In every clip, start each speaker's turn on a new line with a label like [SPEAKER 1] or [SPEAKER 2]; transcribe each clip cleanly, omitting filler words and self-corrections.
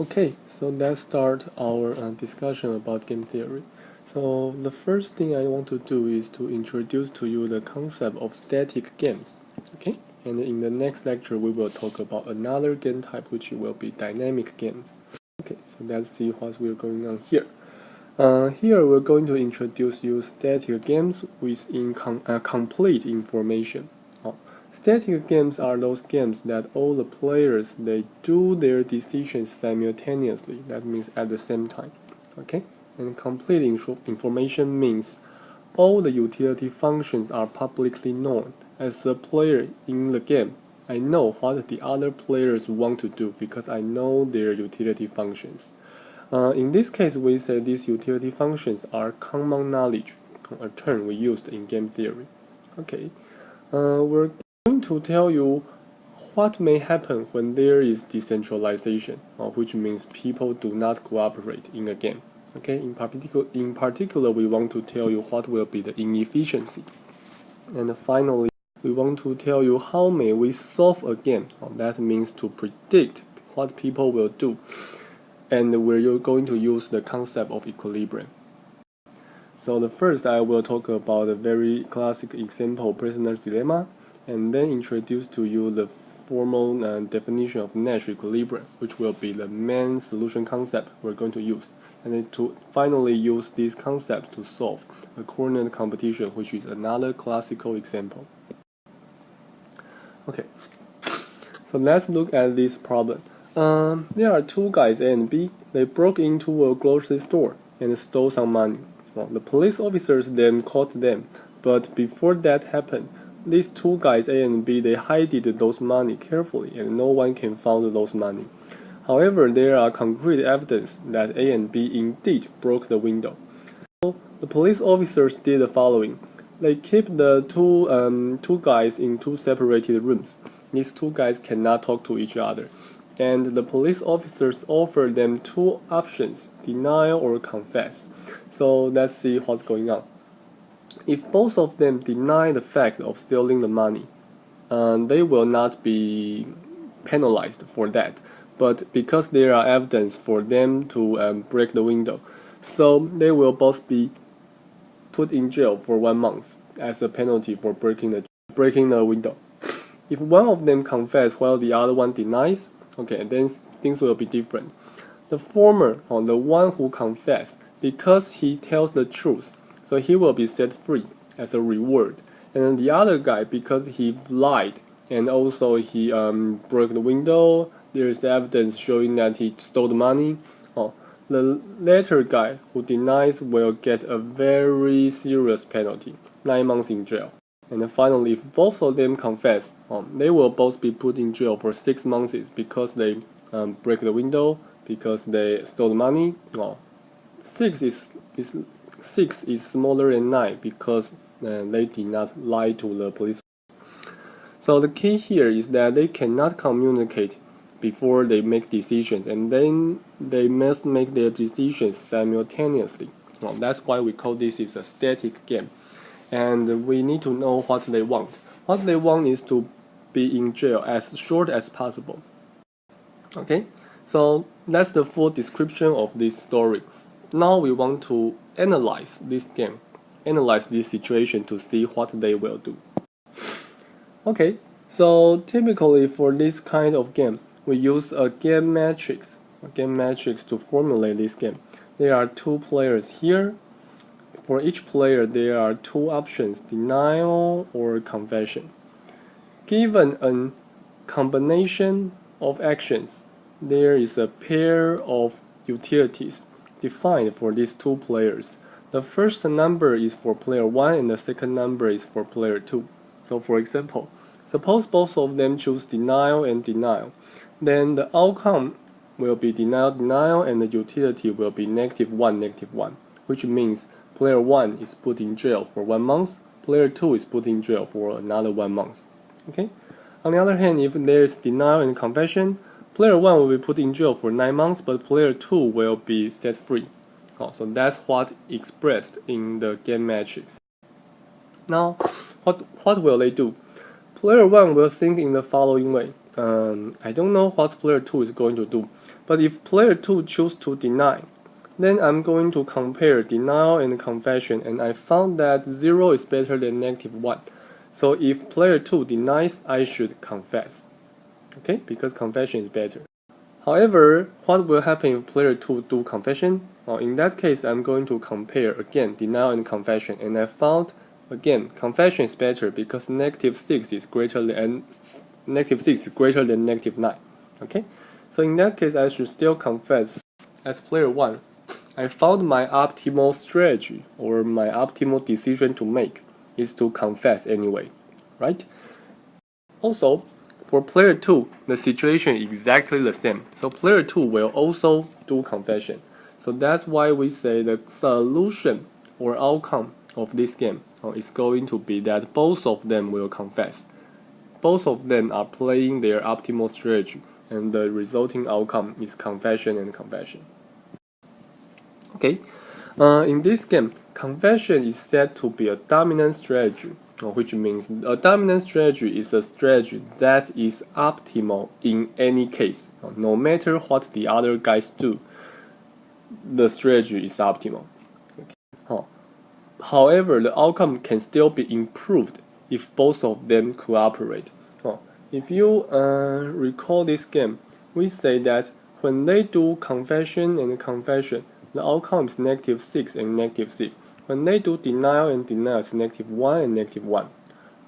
[SPEAKER 1] Okay, so let's start our discussion about game theory. So the first thing I want to do is to introduce to you the concept of static games. Okay, and in the next lecture we will talk about another game type which will be dynamic games. Okay, so let's see what we're going on here. Here we're going to introduce you static games with complete information. Static games are those games that all the players they do their decisions simultaneously. That means at the same time. Okay, and complete information means all the utility functions are publicly known. As a player in the game, I know what the other players want to do because I know their utility functions. In this case, we say these utility functions are common knowledge, a term we used in game theory. Okay, we're going to tell you what may happen when there is decentralization, which means people do not cooperate in a game. Okay, in particular, we want to tell you what will be the inefficiency. And finally, we want to tell you how may we solve a game. That means to predict what people will do. And we're going to use the concept of equilibrium. So the first I will talk about a very classic example, prisoner's dilemma, and then introduce to you the formal definition of Nash equilibrium, which will be the main solution concept we're going to use, and then to finally use these concepts to solve a Cournot competition, which is another classical example. Okay, so let's look at this problem. There are two guys, A and B. They broke into a grocery store and stole some money. Well, the police officers then caught them, but before that happened, these two guys, A and B, they hid those money carefully and no one can find those money. However, there are concrete evidence that A and B indeed broke the window. So the police officers did the following. They keep the two guys in two separated rooms. These two guys cannot talk to each other. And the police officers offer them two options, deny or confess. So let's see what's going on. If both of them deny the fact of stealing the money, they will not be penalized for that. But because there are evidence for them to break the window, so they will both be put in jail for 1 month as a penalty for breaking the window. If one of them confesses while the other one denies, okay, then things will be different. The former, or the one who confessed, because he tells the truth, so he will be set free as a reward. And then the other guy, because he lied and also he broke the window, there is evidence showing that he stole the money. The latter guy who denies will get a very serious penalty, 9 months in jail. And then finally, if both of them confess, they will both be put in jail for 6 months because they break the window, because they stole the money. 6 is smaller than 9 because they did not lie to the police. So the key here is that they cannot communicate before they make decisions, and then they must make their decisions simultaneously. That's why we call this is a static game. And we need to know what they want. What they want is to be in jail as short as possible. Okay, so that's the full description of this story. Now we want to analyze this game, analyze this situation to see what they will do. Okay, so typically for this kind of game, we use a game matrix to formulate this game. There are two players here. For each player, there are two options, denial or confession. Given a combination of actions, there is a pair of utilities defined for these two players. The first number is for player 1 and the second number is for player 2. So for example, suppose both of them choose denial and denial. Then the outcome will be denial, and the utility will be -1, which means player 1 is put in jail for 1 month, player 2 is put in jail for another 1 month. Okay? On the other hand, if there is denial and confession, player 1 will be put in jail for 9 months, but player 2 will be set free. So that's what expressed in the game matrix. Now, what will they do? Player 1 will think in the following way. I don't know what player 2 is going to do. But if player 2 chooses to deny, then I'm going to compare denial and confession, and I found that 0 is better than -1. So if player 2 denies, I should confess. Okay, because confession is better. However, what will happen if player 2 do confession? Well, in that case, I'm going to compare again denial and confession, and I found again confession is better because -6 is greater than -9. Okay, so in that case, I should still confess. As player 1, I found my optimal strategy or my optimal decision to make is to confess anyway, right? Also, for player 2, the situation is exactly the same. So player 2 will also do confession. So that's why we say the solution or outcome of this game is going to be that both of them will confess. Both of them are playing their optimal strategy, and the resulting outcome is confession and confession. Okay, in this game, confession is said to be a dominant strategy, which means a dominant strategy is a strategy that is optimal in any case. No matter what the other guys do, the strategy is optimal. Okay. However, the outcome can still be improved if both of them cooperate. If you recall this game, we say that when they do confession and confession, the outcome is -6 and -6. When they do denial and denial, it's -1 and -1,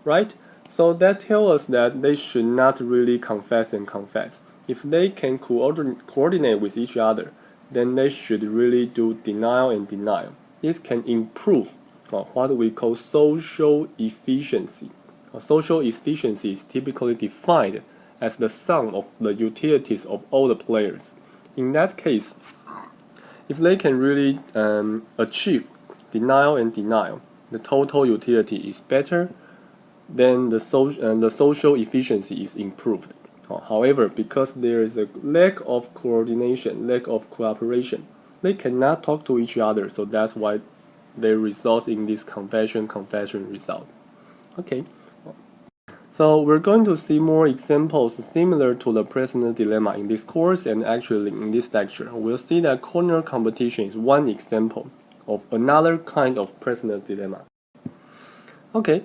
[SPEAKER 1] right? So that tells us that they should not really confess and confess. If they can coordinate with each other, then they should really do denial and denial. This can improve what we call social efficiency. Social efficiency is typically defined as the sum of the utilities of all the players. In that case, if they can really achieve denial and denial, the total utility is better, then the social efficiency is improved. However, because there is a lack of coordination, lack of cooperation, they cannot talk to each other, so that's why they result in this confession result. Okay. So we're going to see more examples similar to the prisoner dilemma in this course, and actually in this lecture. We'll see that corner competition is one example of another kind of prisoner dilemma. Okay,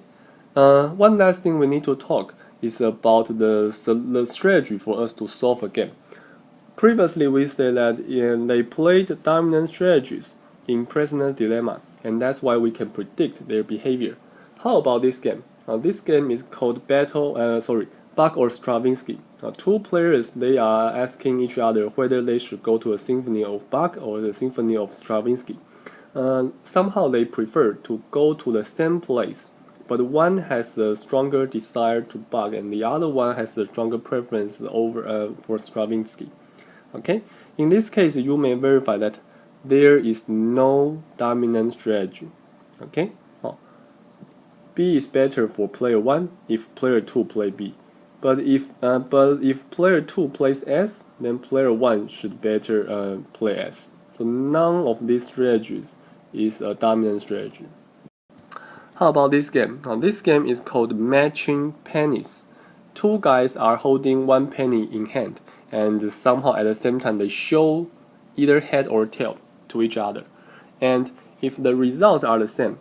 [SPEAKER 1] one last thing we need to talk is about the strategy for us to solve a game. Previously, we said that they played dominant strategies in prisoner dilemma, and that's why we can predict their behavior. How about this game? This game is called Bach or Stravinsky. Two players, they are asking each other whether they should go to a symphony of Bach or the symphony of Stravinsky. Somehow they prefer to go to the same place, but one has a stronger desire to Bach and the other one has a stronger preference for Stravinsky. Okay, in this case, you may verify that there is no dominant strategy. Okay. B is better for player 1 if player 2 play B. But if player 2 plays S, then player 1 should better play S. So none of these strategies is a dominant strategy. How about this game? This game is called matching pennies. Two guys are holding one penny in hand, and somehow at the same time they show either head or tail to each other. And if the results are the same,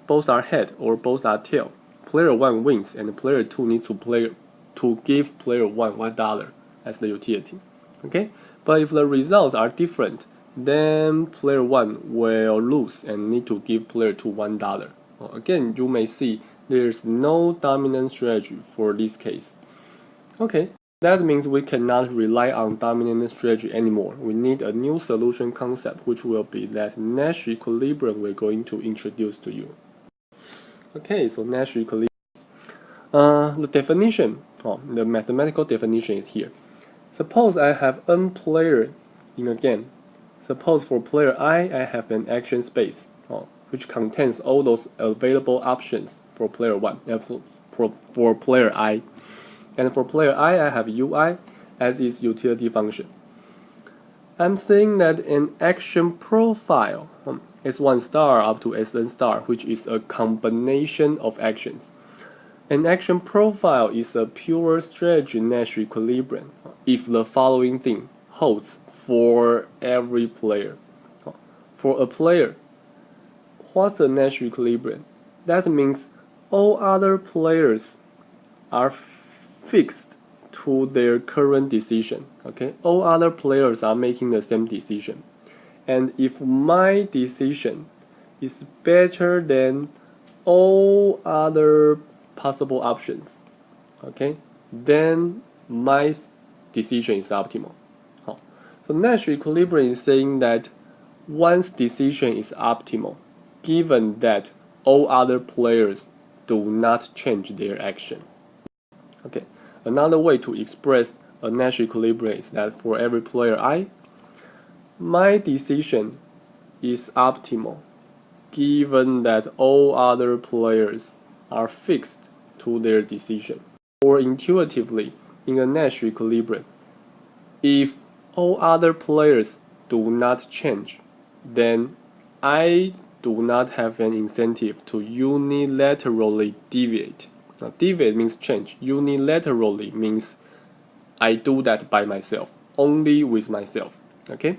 [SPEAKER 1] both are head or both are tail, player 1 wins and player 2 needs to give player 1 $1 as the utility. Okay? But if the results are different, then player 1 will lose and need to give player 2 $1. Again, you may see there's no dominant strategy for this case. Okay, that means we cannot rely on dominant strategy anymore. We need a new solution concept, which will be that Nash equilibrium we're going to introduce to you. Okay, so Nash equilibrium. The definition, the mathematical definition is here. Suppose I have n player in a game. Suppose for player I have an action space, which contains all those available options for player 1, for player I. And for player I have UI as its utility function. I'm saying that an action profile S1 star up to Sn star, which is a combination of actions. An action profile is a pure strategy Nash equilibrium if the following thing holds for every player. For a player, what's a Nash equilibrium? That means all other players are fixed to their current decision. Okay, all other players are making the same decision. And if my decision is better than all other possible options, okay, then my decision is optimal. So Nash equilibrium is saying that one's decision is optimal given that all other players do not change their action. Okay, another way to express a Nash equilibrium is that for every player I, my decision is optimal given that all other players are fixed to their decision. Or intuitively, in a Nash equilibrium, if all other players do not change, then I do not have an incentive to unilaterally deviate. Now, deviate means change. Unilaterally means I do that by myself, only with myself. Okay?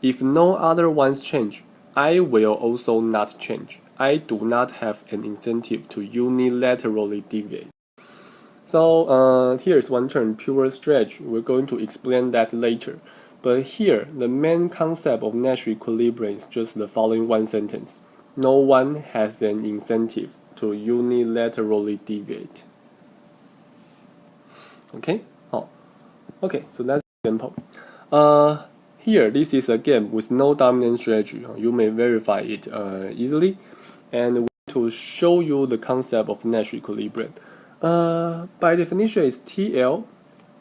[SPEAKER 1] If no other ones change, I will also not change. I do not have an incentive to unilaterally deviate. So here's one term, pure stretch. We're going to explain that later. But here, the main concept of Nash equilibrium is just the following one sentence. No one has an incentive to unilaterally deviate. Okay? Oh. Okay, so that's example. Here, this is a game with no dominant strategy. You may verify it easily. And we want to show you the concept of Nash equilibrium. By definition, is TL,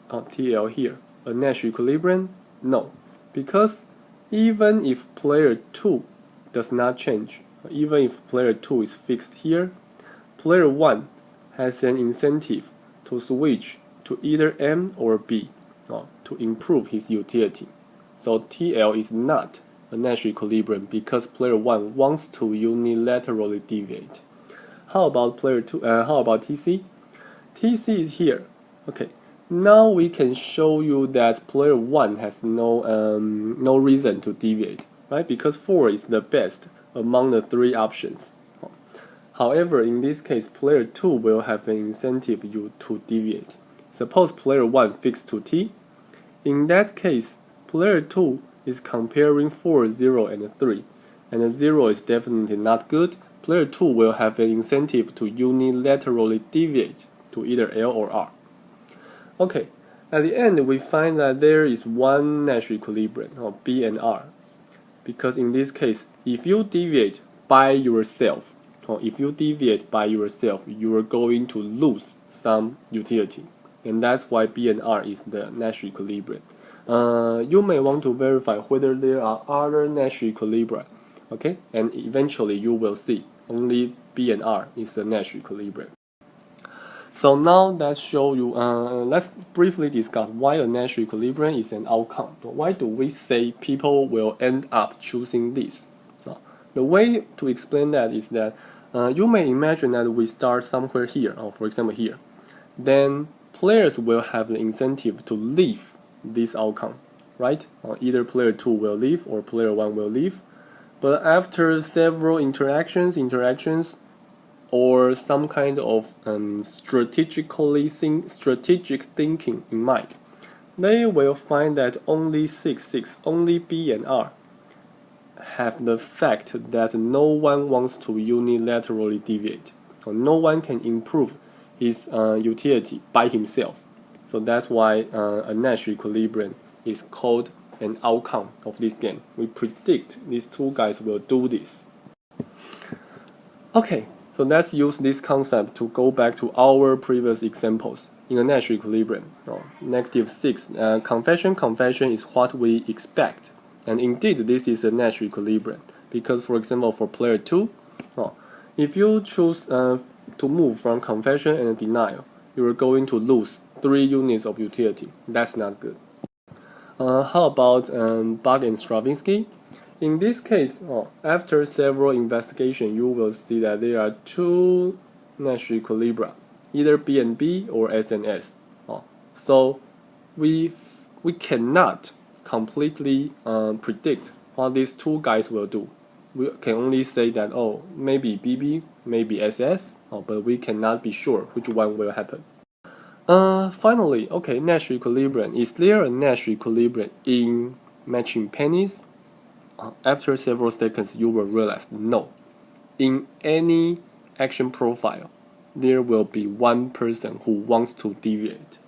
[SPEAKER 1] TL here, a Nash equilibrium? No, because even if player 2 does not change, even if player 2 is fixed here, player 1 has an incentive to switch to either M or B to improve his utility. So TL is not a Nash equilibrium because player 1 wants to unilaterally deviate. How about player 2? How about TC? TC is here. Okay. Now we can show you that player 1 has no reason to deviate, right? Because 4 is the best among the 3 options. However, in this case, player 2 will have an incentive to deviate. Suppose player 1 fixed to T. In that case, player 2 is comparing 4, 0, and 3, and 0 is definitely not good. Player 2 will have an incentive to unilaterally deviate to either L or R. Okay, at the end we find that there is one Nash equilibrium, B and R, because in this case, if you deviate by yourself, you are going to lose some utility, and that's why B and R is the Nash equilibrium. You may want to verify whether there are other Nash equilibria, okay, and eventually you will see only B and R is the Nash equilibrium. So now let's show you, let's briefly discuss why a Nash equilibrium is an outcome. Why do we say people will end up choosing this? The way to explain that is that you may imagine that we start somewhere here, for example here. Then players will have the incentive to leave this outcome, right? Either player 2 will leave or player 1 will leave. But after several interactions, or some kind of strategic thinking in mind, they will find that only only B and R have the fact that no one wants to unilaterally deviate, or no one can improve his utility by himself. So that's why a Nash equilibrium is called an outcome of this game. We predict these two guys will do this. Okay. So let's use this concept to go back to our previous examples in a Nash equilibrium. -6. Confession is what we expect. And indeed, this is a Nash equilibrium. Because, for example, for player 2, if you choose to move from confession and denial, you are going to lose 3 units of utility. That's not good. How about Bug and Stravinsky? In this case, after several investigations, you will see that there are 2 Nash equilibria. either B and B or S and S. So we cannot completely predict what these two guys will do. We can only say that, oh, maybe BB, maybe SS, but we cannot be sure which one will happen. Finally, okay, Nash equilibrium. Is there a Nash equilibrium in matching pennies? After several seconds, you will realize no. In any action profile, there will be one person who wants to deviate.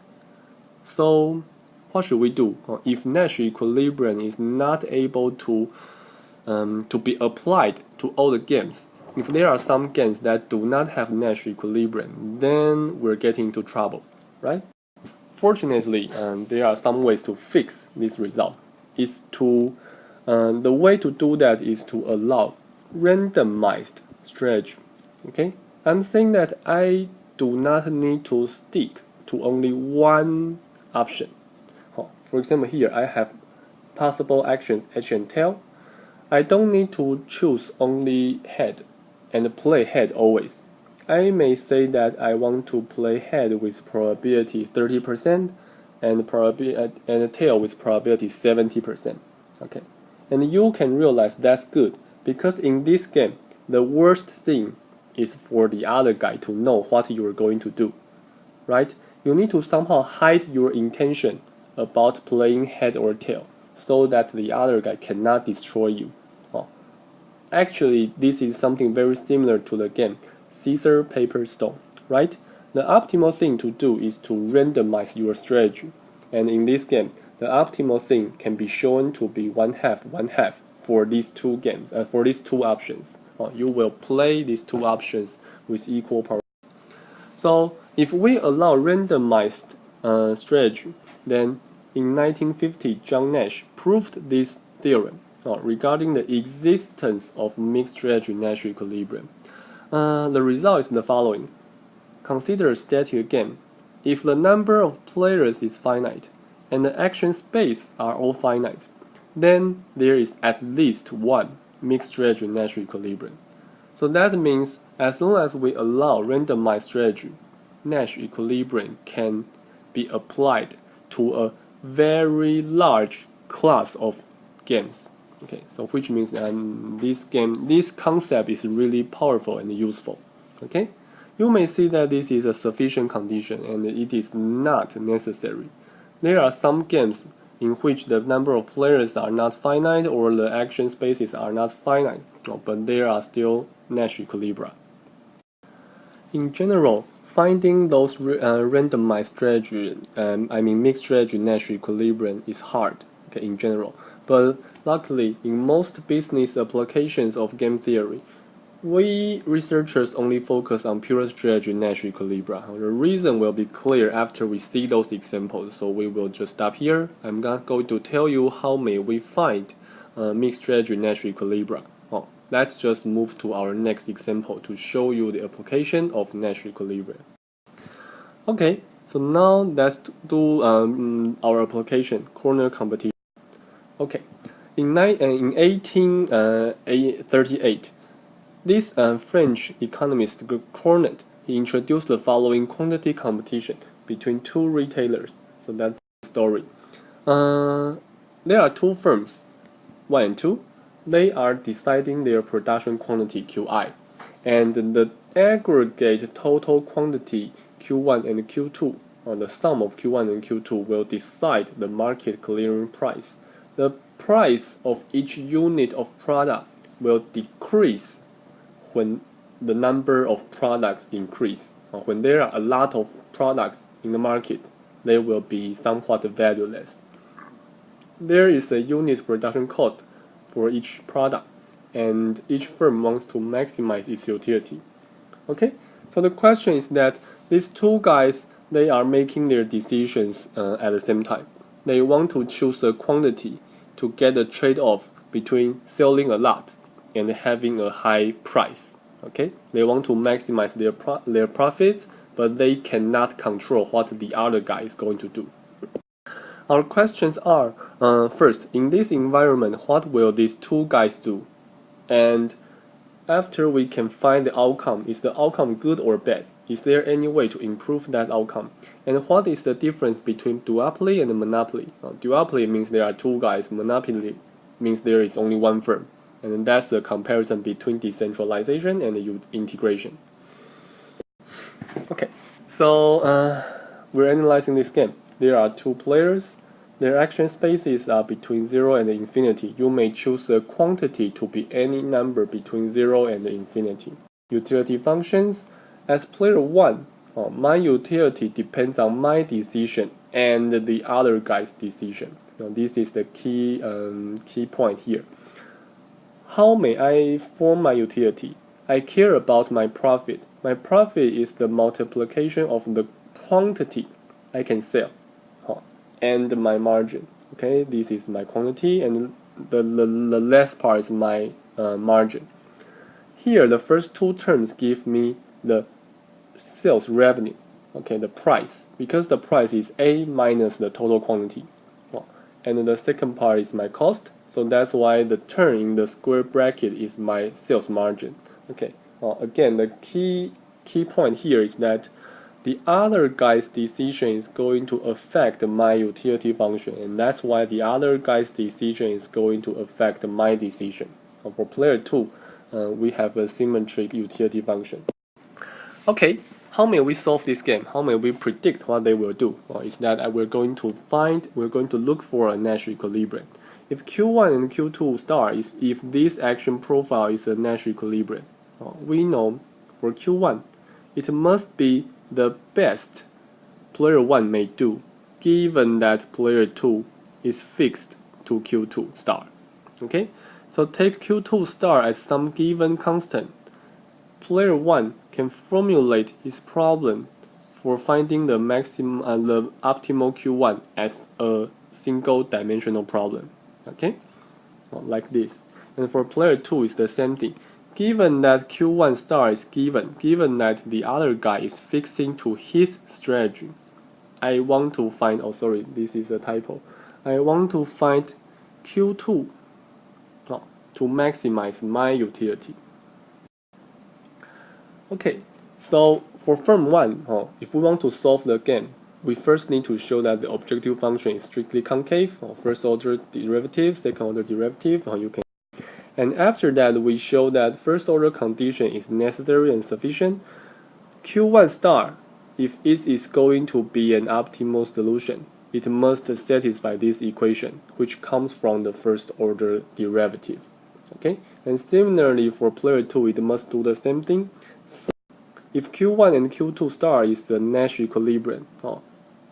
[SPEAKER 1] So, what should we do? If Nash equilibrium is not able to be applied to all the games, if there are some games that do not have Nash equilibrium, then we're getting into trouble, right? Fortunately, there are some ways to fix this result. The way to do that is to allow randomized strategy. Okay, I'm saying that I do not need to stick to only one option. For example, here I have possible actions H and tail. I don't need to choose only head and play head always. I may say that I want to play head with probability 30% and tail with probability 70%. Okay, and you can realize that's good because in this game, the worst thing is for the other guy to know what you are going to do, right? You need to somehow hide your intention about playing head or tail so that the other guy cannot destroy you. Actually, this is something very similar to the game Scissor, Paper, Stone, right? The optimal thing to do is to randomize your strategy. And in this game, the optimal thing can be shown to be 1/2 for these two games, for these two options. You will play these two options with equal power. So if we allow randomized strategy, then in 1950, John Nash proved this theorem regarding the existence of mixed strategy Nash equilibrium. The result is the following. Consider a static game. If the number of players is finite and the action space are all finite, then there is at least one mixed strategy Nash equilibrium. So that means as long as we allow randomized strategy, Nash equilibrium can be applied to a very large class of games. Okay, so which means this concept is really powerful and useful. Okay, you may see that this is a sufficient condition and it is not necessary. There are some games in which the number of players are not finite or the action spaces are not finite, but there are still Nash equilibria. In general, finding those randomized strategy, mixed strategy Nash equilibrium is hard, okay, in general. But luckily, in most business applications of game theory, we researchers only focus on pure strategy Nash equilibria. The reason will be clear after we see those examples, so we will just stop here. I'm not going to tell you how may we find mixed strategy Nash equilibria. Let's just move to our next example to show you the application of Nash equilibrium. Okay, so now let's do our application, Cournot competition. Okay, in 1838, this French economist Cournot, he introduced the following quantity competition between two retailers. So that's the story. There are two firms, 1 and 2. They are deciding their production quantity Qi, and the aggregate total quantity Q1 and Q2, or the sum of Q1 and Q2, will decide the market clearing price. The price of each unit of product will decrease when the number of products increase. When there are a lot of products in the market, they will be somewhat valueless. There is a unit production cost for each product, and each firm wants to maximize its utility. Okay, so the question is that these two guys, they are making their decisions at the same time. They want to choose a quantity to get a trade-off between selling a lot and having a high price. Okay, they want to maximize their profits, but they cannot control what the other guy is going to do. Our questions are, first, in this environment, what will these two guys do? And after we can find the outcome, is the outcome good or bad? Is there any way to improve that outcome? And what is the difference between duopoly and monopoly? Duopoly means there are two guys. Monopoly means there is only one firm. And that's the comparison between decentralization and integration. Okay, so we're analyzing this game. There are two players. Their action spaces are between 0 and infinity. You may choose a quantity to be any number between 0 and infinity. Utility functions. As player 1, my utility depends on my decision and the other guy's decision. Now, this is the key point here. How may I form my utility? I care about my profit. My profit is the multiplication of the quantity I can sell, and my margin. Okay, this is my quantity, and the last part is my margin. Here, the first two terms give me the sales revenue. Okay, the price, because the price is A minus the total quantity. And the second part is my cost, so that's why the term in the square bracket is my sales margin. Okay, again, the key point here is that the other guy's decision is going to affect my utility function, and that's why the other guy's decision is going to affect my decision. For player 2, we have a symmetric utility function. Okay, how may we solve this game? How may we predict what they will do? Is that we're going to look for a Nash equilibrium. If Q1 and Q2 star is if this action profile is a Nash equilibrium, we know for Q1 it must be the best player 1 may do, given that player 2 is fixed to Q2 star. Okay, so take Q2 star as some given constant. Player 1 can formulate his problem for finding the optimal Q1 as a single dimensional problem. Okay, like this. And for player 2 is the same thing. Given that Q1 star is given that the other guy is fixing to his strategy, I want to find, this is a typo. I want to find Q2 to maximize my utility. Okay, so for firm 1, if we want to solve the game, we first need to show that the objective function is strictly concave, first order derivative, second order derivative, and after that we show that first order condition is necessary and sufficient. Q1 star, if it is going to be an optimal solution, it must satisfy this equation, which comes from the first order derivative. Okay, and similarly for player 2, it must do the same thing. So if Q1 and Q2 star is the Nash equilibrium,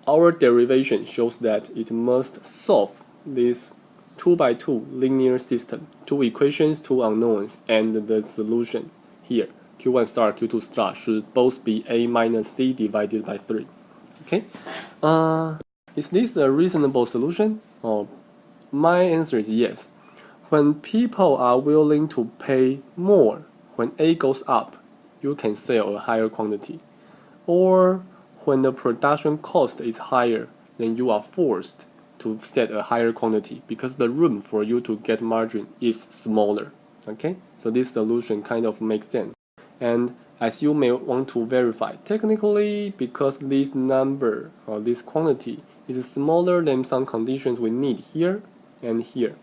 [SPEAKER 1] our derivation shows that it must solve this 2x2 linear system, two equations, two unknowns, and the solution here, Q1 star, Q2 star, should both be A minus C divided by 3. Okay, is this a reasonable solution? My answer is yes. When people are willing to pay more, when A goes up, you can sell a higher quantity. Or when the production cost is higher, then you are forced to set a higher quantity because the room for you to get margin is smaller. Okay, so this solution kind of makes sense. And as you may want to verify, technically, because this number or this quantity is smaller than some conditions we need here and here,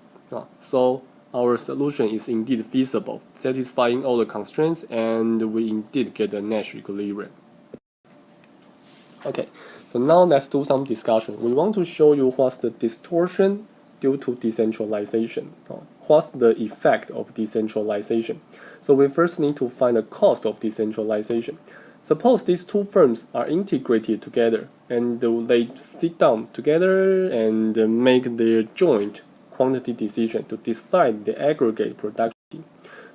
[SPEAKER 1] so our solution is indeed feasible, satisfying all the constraints, and we indeed get a Nash equilibrium. Okay, so now let's do some discussion. We want to show you what's the distortion due to decentralization. What's the effect of decentralization? So we first need to find the cost of decentralization. Suppose these two firms are integrated together and they sit down together and make their joint quantity decision to decide the aggregate production.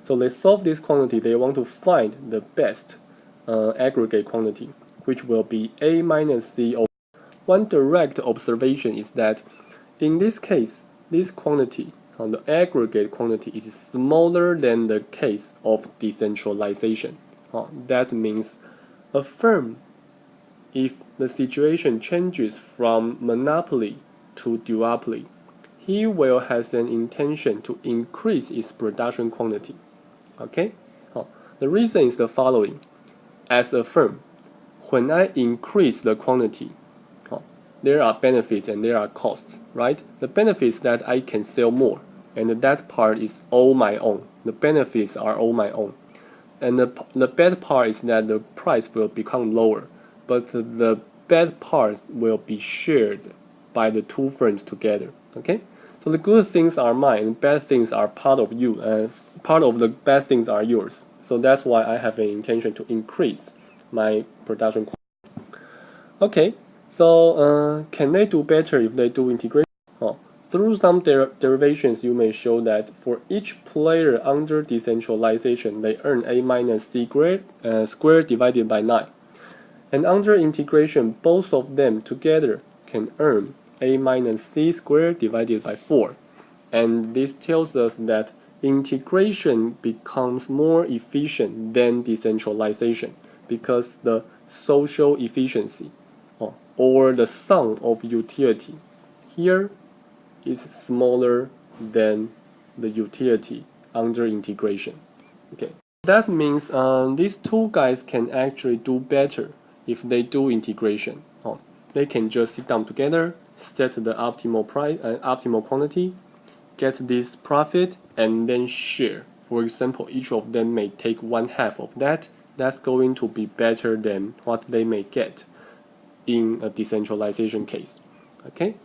[SPEAKER 1] So they solve this quantity, they want to find the best aggregate quantity, which will be A minus C. One direct observation is that in this case, this quantity, the aggregate quantity, is smaller than the case of decentralization. That means a firm, if the situation changes from monopoly to duopoly, he will have an intention to increase its production quantity. Okay? The reason is the following. As a firm, when I increase the quantity, there are benefits and there are costs, right? The benefits that I can sell more, and that part is all my own. The benefits are all my own. And the bad part is that the price will become lower, but the bad part will be shared by the two firms together. Okay? So the good things are mine, and bad things are part of you, and part of the bad things are yours. So that's why I have an intention to increase my production quantity. Okay, so can they do better if they do integration? Through some derivations, you may show that for each player under decentralization, they earn a minus c squared divided by 9. And under integration, both of them together can earn a minus c squared divided by 4. And this tells us that integration becomes more efficient than decentralization because the social efficiency or the sum of utility here is smaller than the utility under integration. Okay, that means these two guys can actually do better if they do integration. They can just sit down together, set the optimal price and optimal quantity, get this profit, and then share. For example, each of them may take 1/2 of that. That's going to be better than what they may get in a decentralization case. Okay.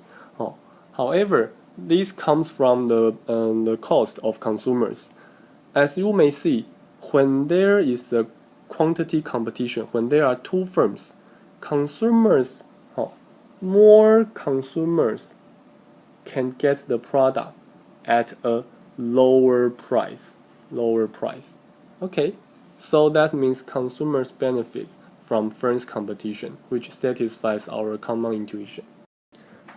[SPEAKER 1] However, this comes from the cost of consumers. As you may see, when there is a quantity competition, when there are two firms, consumers, more consumers can get the product at a lower price. Okay, so that means consumers benefit from firms competition, which satisfies our common intuition.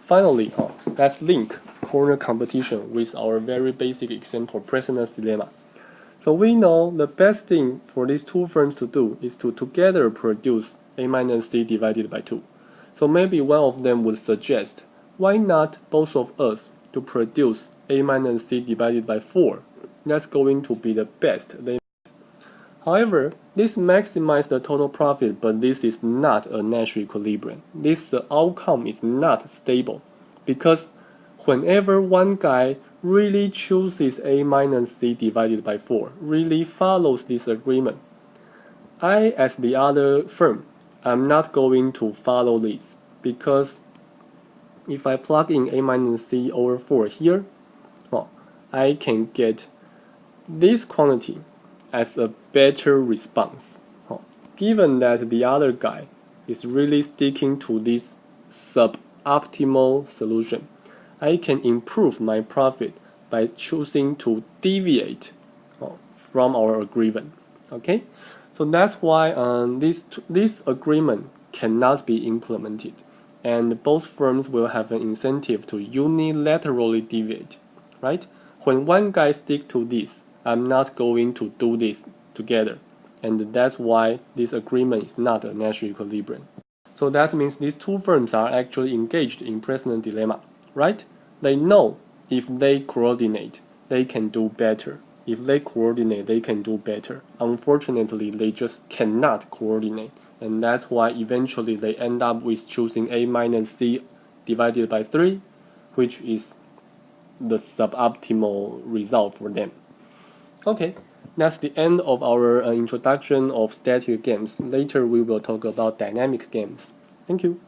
[SPEAKER 1] Finally, let's link Cournot competition with our very basic example, precedence dilemma. So we know the best thing for these two firms to do is to together produce a minus c divided by 2. So maybe one of them would suggest, why not both of us to produce a minus c divided by 4? That's going to be the best. However, this maximizes the total profit, but this is not a Nash equilibrium. This outcome is not stable because whenever one guy really chooses a minus c divided by 4, really follows this agreement, I, as the other firm, I'm not going to follow this because if I plug in a minus c over 4 here, I can get this quantity as a better response. Given that the other guy is really sticking to this suboptimal solution, I can improve my profit by choosing to deviate from our agreement. Okay, so that's why this agreement cannot be implemented, and both firms will have an incentive to unilaterally deviate. Right? When one guy stick to this, I'm not going to do this together, and that's why this agreement is not a Nash equilibrium. So that means these two firms are actually engaged in precedent dilemma, right? They know if they coordinate, they can do better. If they coordinate, they can do better. Unfortunately, they just cannot coordinate, and that's why eventually they end up with choosing a minus c divided by 3, which is the suboptimal result for them. Okay, that's the end of our introduction of static games. Later we will talk about dynamic games. Thank you.